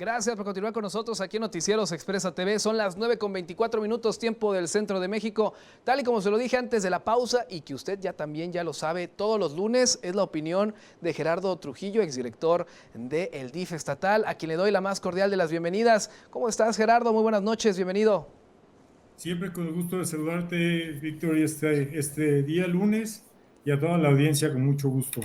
Gracias por continuar con nosotros aquí en Noticieros Expresa TV. Son las 9:24 tiempo del centro de México. Tal y como se lo dije antes de la pausa y que usted ya también ya lo sabe, todos los lunes es la opinión de Gerardo Trujillo, exdirector del DIF estatal, a quien le doy la más cordial de las bienvenidas. ¿Cómo estás, Gerardo? Muy buenas noches, bienvenido. Siempre con el gusto de saludarte, Víctor, y este día lunes y a toda la audiencia con mucho gusto.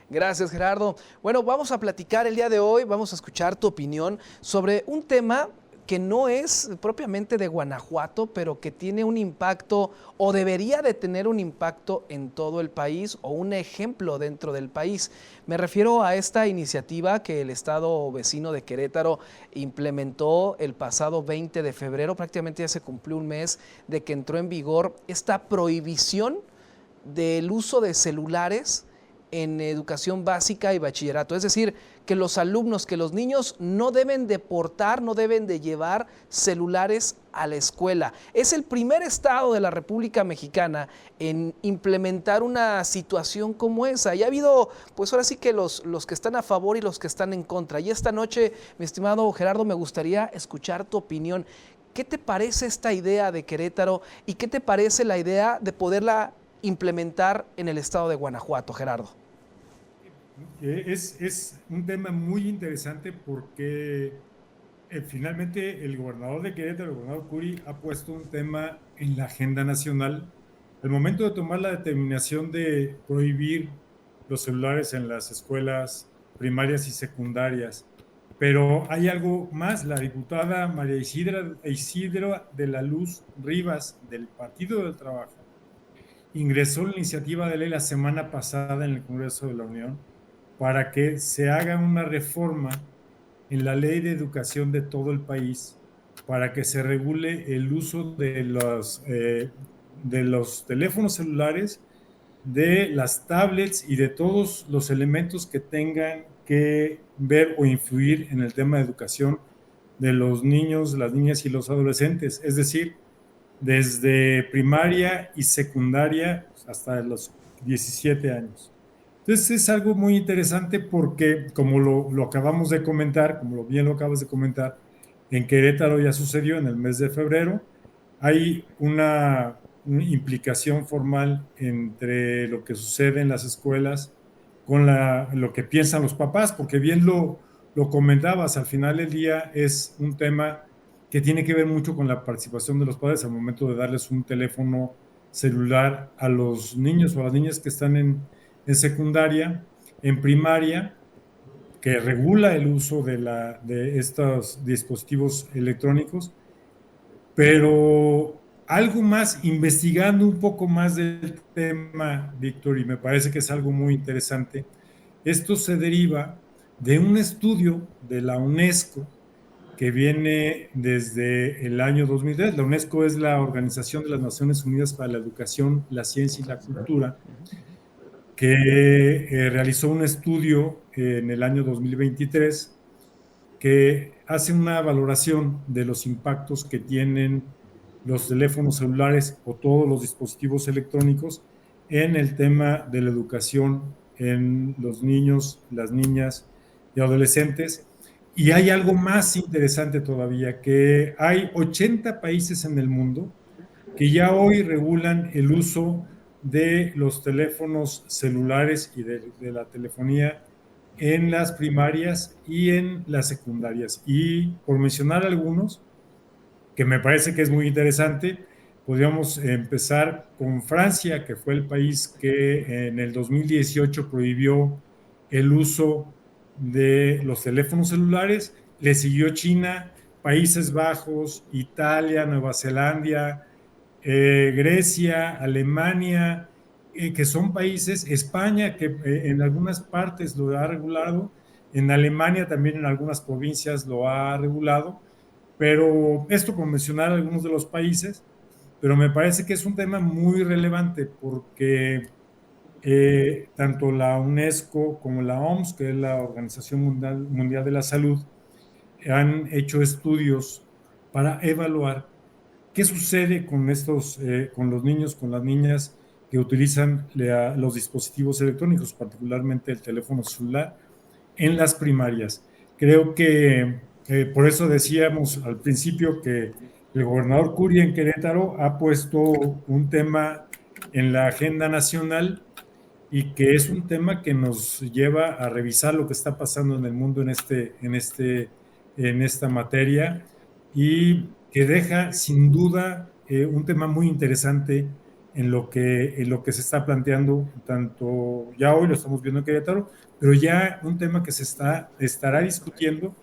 Gracias, Gerardo. Bueno, vamos a platicar el día de hoy, vamos a escuchar tu opinión sobre un tema que no es propiamente de Guanajuato, pero que tiene un impacto o debería de tener un impacto en todo el país o un ejemplo dentro del país. Me refiero a esta iniciativa que el estado vecino de Querétaro implementó el pasado 20 de febrero, prácticamente ya se cumplió un mes de que entró en vigor esta prohibición del uso de celulares en educación básica y bachillerato. Es decir, que los alumnos, que los niños no deben de portar, no deben de llevar celulares a la escuela. Es el primer estado de la República Mexicana en implementar una situación como esa. Y ha habido, pues ahora sí que los que están a favor y los que están en contra. Y esta noche, mi estimado Gerardo, me gustaría escuchar tu opinión. ¿Qué te parece esta idea de Querétaro y qué te parece la idea de poderla implementar en el estado de Guanajuato, Gerardo? Es un tema muy interesante porque finalmente el gobernador de Querétaro, el gobernador Curi, ha puesto un tema en la agenda nacional. Al momento de tomar la determinación de prohibir los celulares en las escuelas primarias y secundarias, pero hay algo más. La diputada María Isidro de la Luz Rivas del Partido del Trabajo ingresó la iniciativa de ley la semana pasada en el Congreso de la Unión para que se haga una reforma en la ley de educación de todo el país para que se regule el uso de los teléfonos celulares, de las tablets y de todos los elementos que tengan que ver o influir en el tema de educación de los niños, las niñas y los adolescentes. Es decir, desde primaria y secundaria hasta los 17 años. Entonces es algo muy interesante porque, como lo acabamos de comentar, como bien lo acabas de comentar, en Querétaro ya sucedió en el mes de febrero, hay una implicación formal entre lo que sucede en las escuelas con lo que piensan los papás, porque bien lo comentabas, al final del día es un tema que tiene que ver mucho con la participación de los padres al momento de darles un teléfono celular a los niños o a las niñas que están en secundaria, en primaria, que regula el uso de estos dispositivos electrónicos, pero algo más, investigando un poco más del tema, Víctor, y me parece que es algo muy interesante, esto se deriva de un estudio de la UNESCO que viene desde el año 2003. La UNESCO es la Organización de las Naciones Unidas para la Educación, la Ciencia y la Cultura, que realizó un estudio en el año 2023 que hace una valoración de los impactos que tienen los teléfonos celulares o todos los dispositivos electrónicos en el tema de la educación en los niños, las niñas y adolescentes. Y hay algo más interesante todavía, que hay 80 países en el mundo que ya hoy regulan el uso de los teléfonos celulares y de la telefonía en las primarias y en las secundarias. Y por mencionar algunos, que me parece que es muy interesante, podríamos empezar con Francia, que fue el país que en el 2018 prohibió el uso de los teléfonos celulares. Le siguió China, Países Bajos, Italia, Nueva Zelanda, Grecia, Alemania, que son países, España, que en algunas partes lo ha regulado, en Alemania también en algunas provincias lo ha regulado, pero esto por mencionar algunos de los países, pero me parece que es un tema muy relevante porque tanto la UNESCO como la OMS, que es la Organización Mundial de la Salud, han hecho estudios para evaluar qué sucede con con los niños, con las niñas que utilizan los dispositivos electrónicos, particularmente el teléfono celular, en las primarias. Creo que Por eso decíamos al principio que el gobernador Curi en Querétaro ha puesto un tema en la agenda nacional y que es un tema que nos lleva a revisar lo que está pasando en el mundo en esta materia y que deja sin duda un tema muy interesante en lo que se está planteando, tanto ya hoy lo estamos viendo en Querétaro, pero ya un tema que estará discutiendo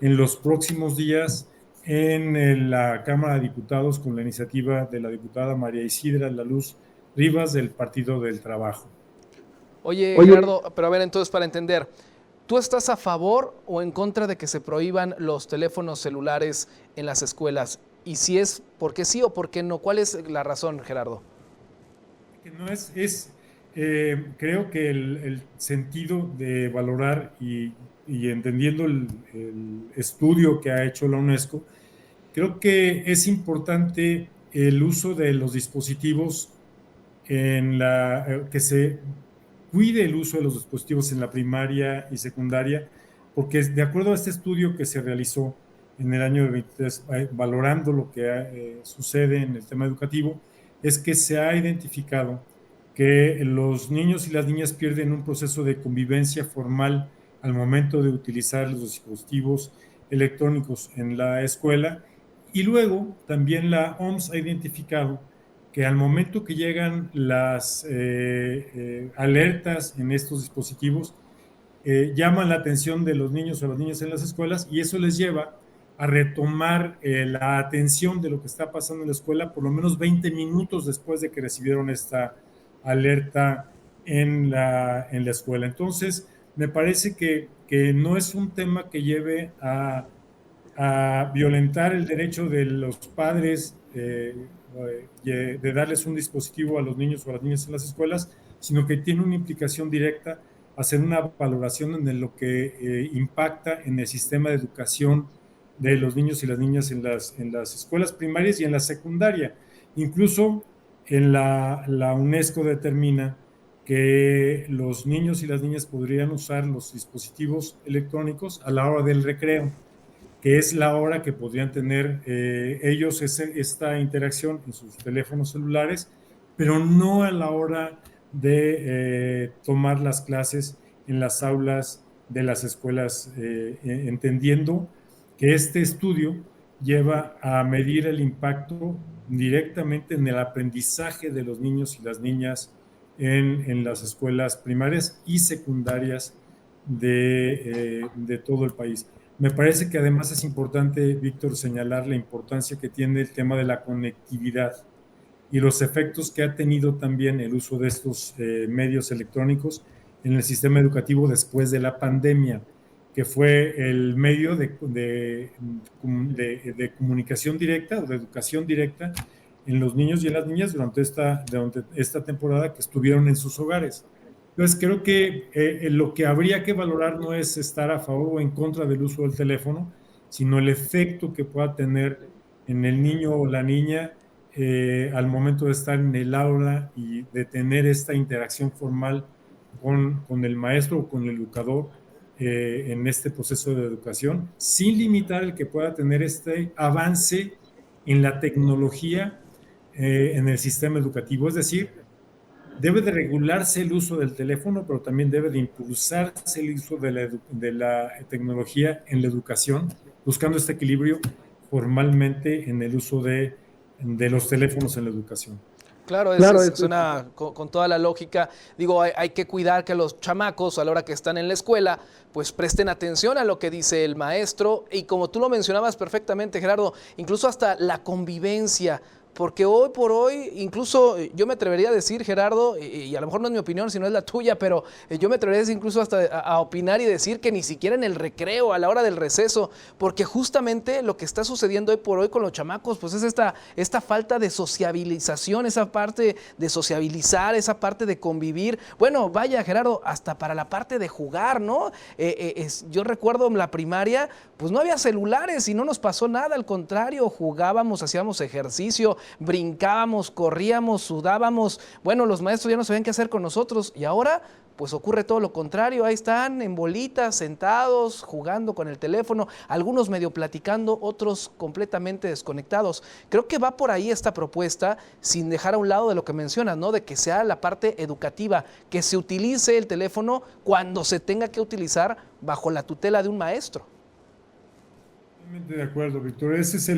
en los próximos días en la Cámara de Diputados con la iniciativa de la diputada María Isidra Laluz Rivas del Partido del Trabajo. Oye, Gerardo, pero a ver, entonces para entender, ¿tú estás a favor o en contra de que se prohíban los teléfonos celulares en las escuelas? Y si es, ¿por qué sí o por qué no? ¿Cuál es la razón, Gerardo? No creo que el sentido de valorar y entendiendo el estudio que ha hecho la UNESCO, creo que es importante el uso de los dispositivos que se cuide el uso de los dispositivos en la primaria y secundaria, porque de acuerdo a este estudio que se realizó en el año 23, valorando lo que sucede en el tema educativo, es que se ha identificado que los niños y las niñas pierden un proceso de convivencia formal al momento de utilizar los dispositivos electrónicos en la escuela. Y luego también la OMS ha identificado que al momento que llegan las alertas en estos dispositivos, llaman la atención de los niños o las niñas en las escuelas y eso les lleva a retomar la atención de lo que está pasando en la escuela por lo menos 20 minutos después de que recibieron esta alerta en la escuela. Entonces, me parece que no es un tema que lleve a violentar el derecho de los padres de darles un dispositivo a los niños o a las niñas en las escuelas, sino que tiene una implicación directa hacer una valoración en lo que impacta en el sistema de educación de los niños y las niñas en las escuelas primarias y en la secundaria. Incluso la UNESCO determina que los niños y las niñas podrían usar los dispositivos electrónicos a la hora del recreo, que es la hora que podrían tener ellos esta interacción en sus teléfonos celulares, pero no a la hora de tomar las clases en las aulas de las escuelas, entendiendo que este estudio lleva a medir el impacto directamente en el aprendizaje de los niños y las niñas en las escuelas primarias y secundarias de todo el país. Me parece que además es importante, Víctor, señalar la importancia que tiene el tema de la conectividad y los efectos que ha tenido también el uso de estos medios electrónicos en el sistema educativo después de la pandemia, que fue el medio de comunicación directa o de educación directa en los niños y en las niñas durante esta temporada que estuvieron en sus hogares. Entonces, creo que lo que habría que valorar no es estar a favor o en contra del uso del teléfono, sino el efecto que pueda tener en el niño o la niña al momento de estar en el aula y de tener esta interacción formal con el maestro o con el educador en este proceso de educación, sin limitar el que pueda tener este avance en la tecnología en el sistema educativo. Es decir, debe de regularse el uso del teléfono, pero también debe de impulsarse el uso de la tecnología en la educación, buscando este equilibrio formalmente en el uso de los teléfonos en la educación. Claro, suena con toda la lógica. Digo, hay que cuidar que los chamacos a la hora que están en la escuela pues presten atención a lo que dice el maestro y como tú lo mencionabas perfectamente, Gerardo, incluso hasta la convivencia. Porque hoy por hoy, incluso yo me atrevería a decir, Gerardo, y a lo mejor no es mi opinión, sino es la tuya, pero yo me atrevería a decir incluso hasta a opinar y decir que ni siquiera en el recreo, a la hora del receso, porque justamente lo que está sucediendo hoy por hoy con los chamacos, pues es esta falta de sociabilización, esa parte de sociabilizar, esa parte de convivir. Bueno, vaya, Gerardo, hasta para la parte de jugar, ¿no? Yo recuerdo en la primaria, pues no había celulares y no nos pasó nada, al contrario, jugábamos, hacíamos ejercicio, brincábamos, corríamos, sudábamos. Bueno, los maestros ya no sabían qué hacer con nosotros y ahora pues ocurre todo lo contrario, ahí están en bolitas, sentados, jugando con el teléfono, algunos medio platicando, otros completamente desconectados. Creo que va por ahí esta propuesta, sin dejar a un lado de lo que mencionas, ¿no? De que sea la parte educativa, que se utilice el teléfono cuando se tenga que utilizar bajo la tutela de un maestro. Totalmente de acuerdo, Víctor. Ese es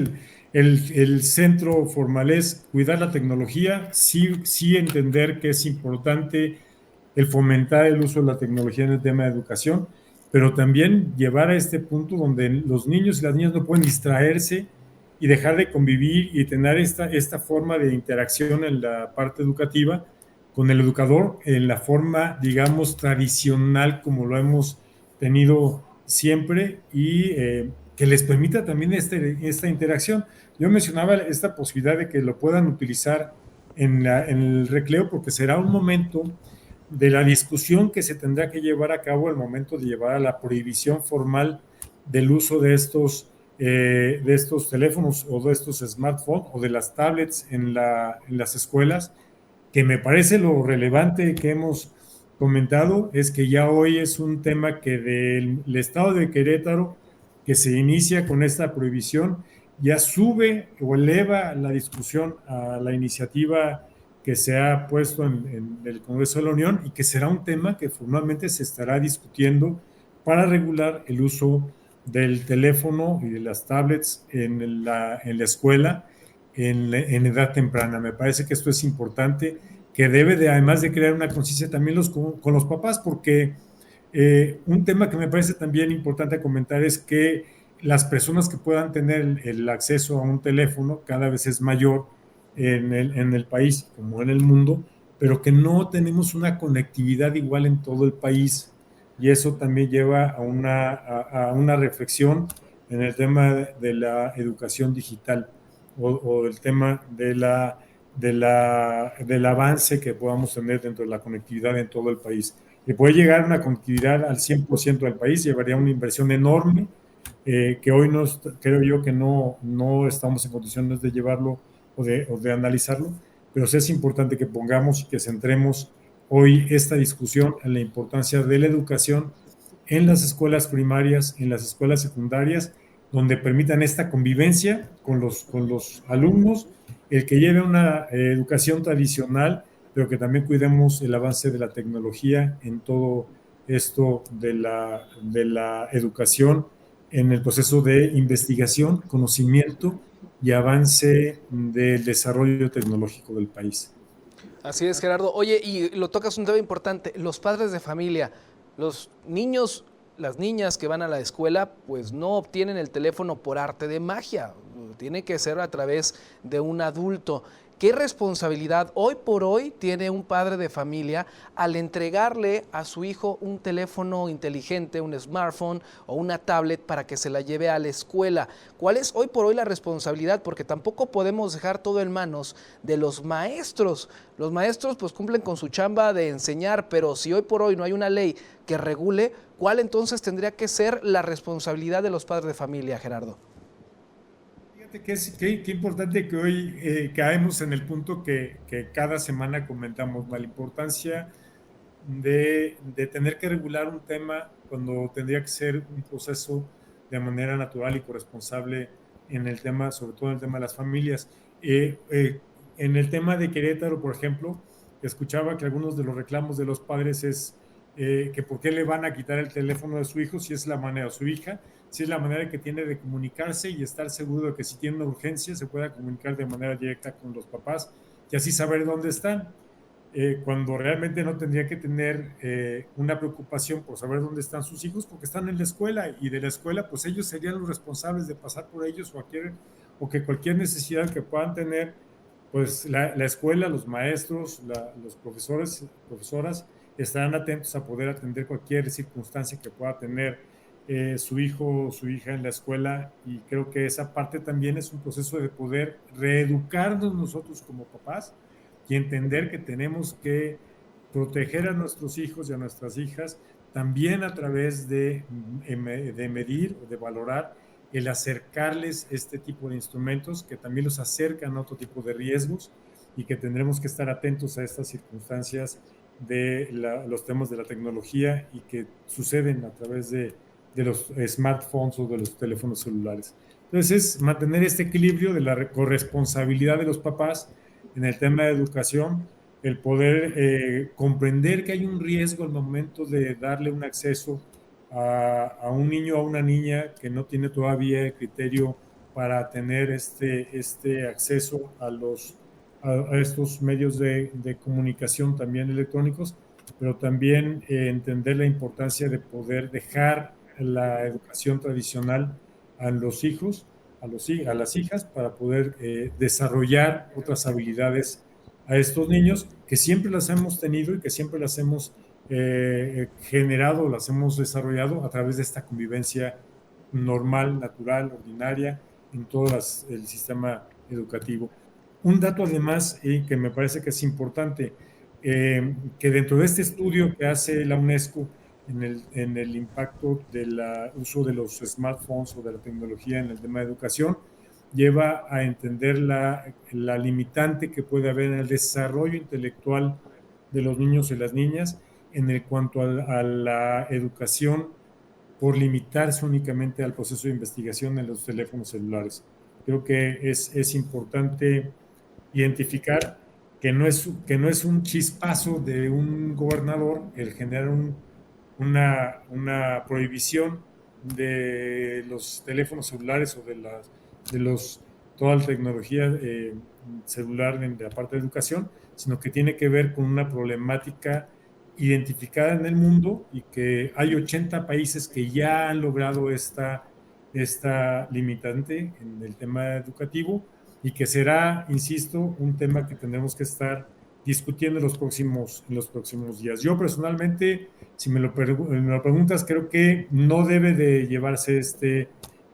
el centro formal, es cuidar la tecnología, sí, sí entender que es importante el fomentar el uso de la tecnología en el tema de educación, pero también llevar a este punto donde los niños y las niñas no pueden distraerse y dejar de convivir y tener esta forma de interacción en la parte educativa con el educador en la forma, digamos, tradicional como lo hemos tenido siempre y que les permita también esta interacción. Yo mencionaba esta posibilidad de que lo puedan utilizar en el recreo porque será un momento de la discusión que se tendrá que llevar a cabo al momento de llevar a la prohibición formal del uso de estos teléfonos o de estos smartphones o de las tablets en las escuelas, que me parece lo relevante que hemos comentado es que ya hoy es un tema que del estado de Querétaro, que se inicia con esta prohibición, ya sube o eleva la discusión a la iniciativa que se ha puesto en el Congreso de la Unión y que será un tema que formalmente se estará discutiendo para regular el uso del teléfono y de las tablets en la escuela en edad temprana. Me parece que esto es importante, que debe de, además de crear una conciencia también con los papás, porque un tema que me parece también importante comentar es que las personas que puedan tener el acceso a un teléfono cada vez es mayor en el país como en el mundo, pero que no tenemos una conectividad igual en todo el país. Y eso también lleva a una reflexión en el tema de la educación digital o el tema del avance que podamos tener dentro de la conectividad en todo el país. Que puede llegar a una conectividad al 100% del país, llevaría una inversión enorme que hoy no, creo yo que no estamos en condiciones de llevarlo o de analizarlo, pero sí es importante que pongamos y que centremos hoy esta discusión en la importancia de la educación en las escuelas primarias, en las escuelas secundarias, donde permitan esta convivencia con los alumnos, el que lleve una educación tradicional, pero que también cuidemos el avance de la tecnología en todo esto de la educación, en el proceso de investigación, conocimiento y avance del desarrollo tecnológico del país. Así es, Gerardo. Oye, y lo tocas un tema importante, los padres de familia, los niños, las niñas que van a la escuela, pues no obtienen el teléfono por arte de magia, tiene que ser a través de un adulto. ¿Qué responsabilidad hoy por hoy tiene un padre de familia al entregarle a su hijo un teléfono inteligente, un smartphone o una tablet para que se la lleve a la escuela? ¿Cuál es hoy por hoy la responsabilidad? Porque tampoco podemos dejar todo en manos de los maestros. Los maestros pues cumplen con su chamba de enseñar, pero si hoy por hoy no hay una ley que regule, ¿cuál entonces tendría que ser la responsabilidad de los padres de familia, Gerardo? Qué importante que hoy caemos en el punto que cada semana comentamos, la importancia de tener que regular un tema cuando tendría que ser un proceso de manera natural y corresponsable en el tema, sobre todo en el tema de las familias. En el tema de Querétaro, por ejemplo, escuchaba que algunos de los reclamos de los padres es que por qué le van a quitar el teléfono de su hijo si es la manera, o su hija, si es la manera que tiene de comunicarse y estar seguro de que si tiene una urgencia se pueda comunicar de manera directa con los papás y así saber dónde están. Cuando realmente no tendría que tener una preocupación por saber dónde están sus hijos porque están en la escuela y de la escuela pues ellos serían los responsables de pasar por ellos o que cualquier necesidad que puedan tener pues la escuela, los maestros, los profesores, profesoras estarán atentos a poder atender cualquier circunstancia que pueda tener su hijo o su hija en la escuela y creo que esa parte también es un proceso de poder reeducarnos nosotros como papás y entender que tenemos que proteger a nuestros hijos y a nuestras hijas también a través de medir o de valorar el acercarles este tipo de instrumentos que también los acercan a otro tipo de riesgos y que tendremos que estar atentos a estas circunstancias de los temas de la tecnología y que suceden a través de los smartphones o de los teléfonos celulares. Entonces, es mantener este equilibrio de la corresponsabilidad de los papás en el tema de educación, el poder comprender que hay un riesgo al momento de darle un acceso a un niño o a una niña que no tiene todavía el criterio para tener este acceso a estos medios de comunicación también electrónicos, pero también entender la importancia de poder dejar la educación tradicional a los hijos, a las hijas, para poder desarrollar otras habilidades a estos niños que siempre las hemos tenido y que siempre las hemos generado, las hemos desarrollado a través de esta convivencia normal, natural, ordinaria en todo el sistema educativo. Un dato además que me parece que es importante, que dentro de este estudio que hace la UNESCO en el impacto del uso de los smartphones o de la tecnología en el tema de educación, lleva a entender la limitante que puede haber en el desarrollo intelectual de los niños y las niñas en el cuanto a la educación por limitarse únicamente al proceso de investigación en los teléfonos celulares. Creo que es importante identificar que no es un chispazo de un gobernador el generar una prohibición de los teléfonos celulares o de toda la tecnología celular en la parte de educación, sino que tiene que ver con una problemática identificada en el mundo y que hay 80 países que ya han logrado esta limitante en el tema educativo y que será, insisto, un tema que tendremos que estar discutiendo en los próximos días. Yo personalmente, si me lo preguntas, creo que no debe de llevarse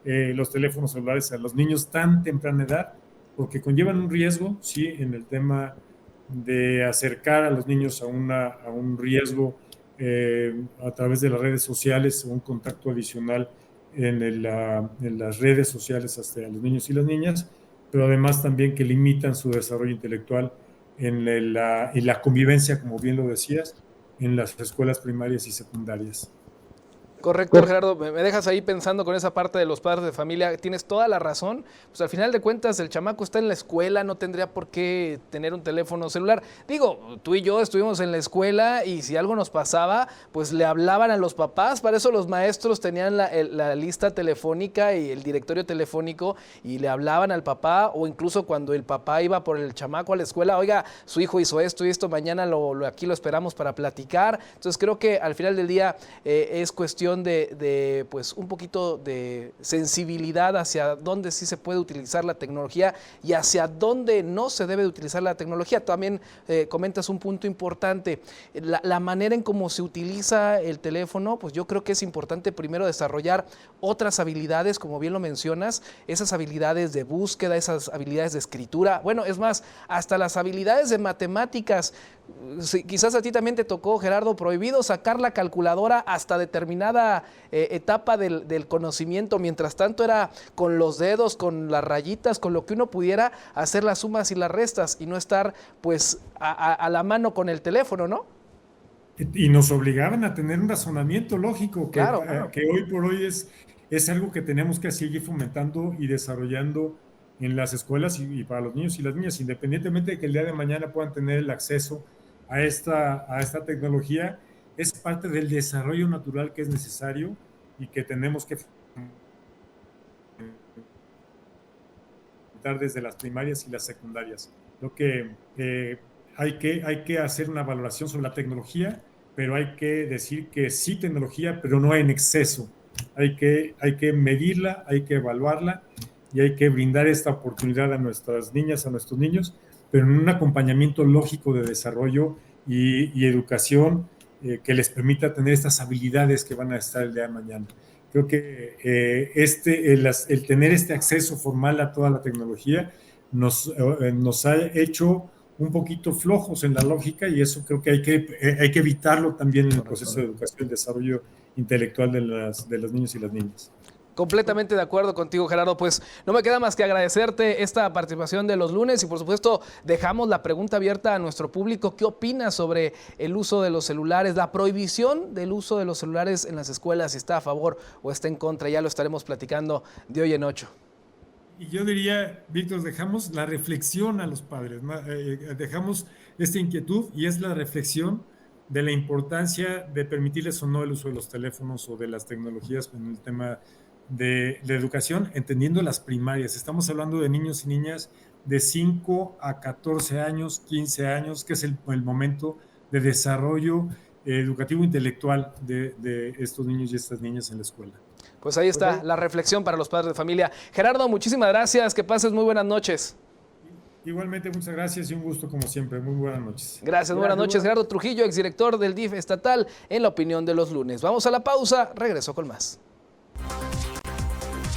los teléfonos celulares a los niños tan temprana edad, porque conllevan un riesgo, sí, en el tema de acercar a los niños a un riesgo a través de las redes sociales, un contacto adicional en las redes sociales hasta los niños y las niñas, pero además también que limitan su desarrollo intelectual en la convivencia, como bien lo decías, en las escuelas primarias y secundarias. Correcto, Gerardo, me dejas ahí pensando con esa parte de los padres de familia, tienes toda la razón, pues al final de cuentas el chamaco está en la escuela, no tendría por qué tener un teléfono celular. Digo, tú y yo estuvimos en la escuela y si algo nos pasaba, pues le hablaban a los papás, para eso los maestros tenían la lista telefónica y el directorio telefónico y le hablaban al papá, o incluso cuando el papá iba por el chamaco a la escuela, oiga, su hijo hizo esto y esto, mañana aquí lo esperamos para platicar. Entonces creo que al final del día es cuestión de pues un poquito de sensibilidad hacia dónde sí se puede utilizar la tecnología y hacia dónde no se debe de utilizar la tecnología. También comentas un punto importante, la manera en cómo se utiliza el teléfono, pues yo creo que es importante primero desarrollar otras habilidades, como bien lo mencionas, esas habilidades de búsqueda, esas habilidades de escritura, bueno, es más, hasta las habilidades de matemáticas. Quizás a ti también te tocó, Gerardo, prohibido sacar la calculadora hasta determinada etapa del conocimiento. Mientras tanto era con los dedos, con las rayitas, con lo que uno pudiera hacer las sumas y las restas y no estar pues a la mano con el teléfono, ¿no? Y nos obligaban a tener un razonamiento lógico Claro, claro. que hoy por hoy es algo que tenemos que seguir fomentando y desarrollando en las escuelas y para los niños y las niñas, independientemente de que el día de mañana puedan tener el acceso a esta tecnología, es parte del desarrollo natural que es necesario y que tenemos que fomentar desde las primarias y las secundarias. Lo que hay que hacer una valoración sobre la tecnología, pero hay que decir que sí tecnología, pero no en exceso. Hay que medirla, hay que evaluarla y hay que brindar esta oportunidad a nuestras niñas, a nuestros niños, pero en un acompañamiento lógico de desarrollo y educación que les permita tener estas habilidades que van a estar el día de mañana. Creo que el tener este acceso formal a toda la tecnología nos ha hecho un poquito flojos en la lógica y eso creo que hay que evitarlo también en el proceso de educación y desarrollo intelectual de los niños y las niñas. Completamente de acuerdo contigo, Gerardo. Pues no me queda más que agradecerte esta participación de los lunes y por supuesto dejamos la pregunta abierta a nuestro público. ¿Qué opinas sobre el uso de los celulares, la prohibición del uso de los celulares en las escuelas? Si está a favor o está en contra, ya lo estaremos platicando de hoy en 8. Y yo diría, Víctor, dejamos la reflexión a los padres, ¿no? Dejamos esta inquietud y es la reflexión de la importancia de permitirles o no el uso de los teléfonos o de las tecnologías en el tema de educación, entendiendo las primarias. Estamos hablando de niños y niñas de 5 a 14 años, 15 años, que es el momento de desarrollo educativo intelectual de estos niños y estas niñas en la escuela. Pues ahí está la reflexión para los padres de familia. Gerardo, muchísimas gracias, que pases muy buenas noches. Igualmente, muchas gracias y un gusto como siempre. Muy buenas noches. Gracias, buenas noches. Gerardo Trujillo, exdirector del DIF estatal, en La Opinión de los Lunes. Vamos a la pausa, regreso con más.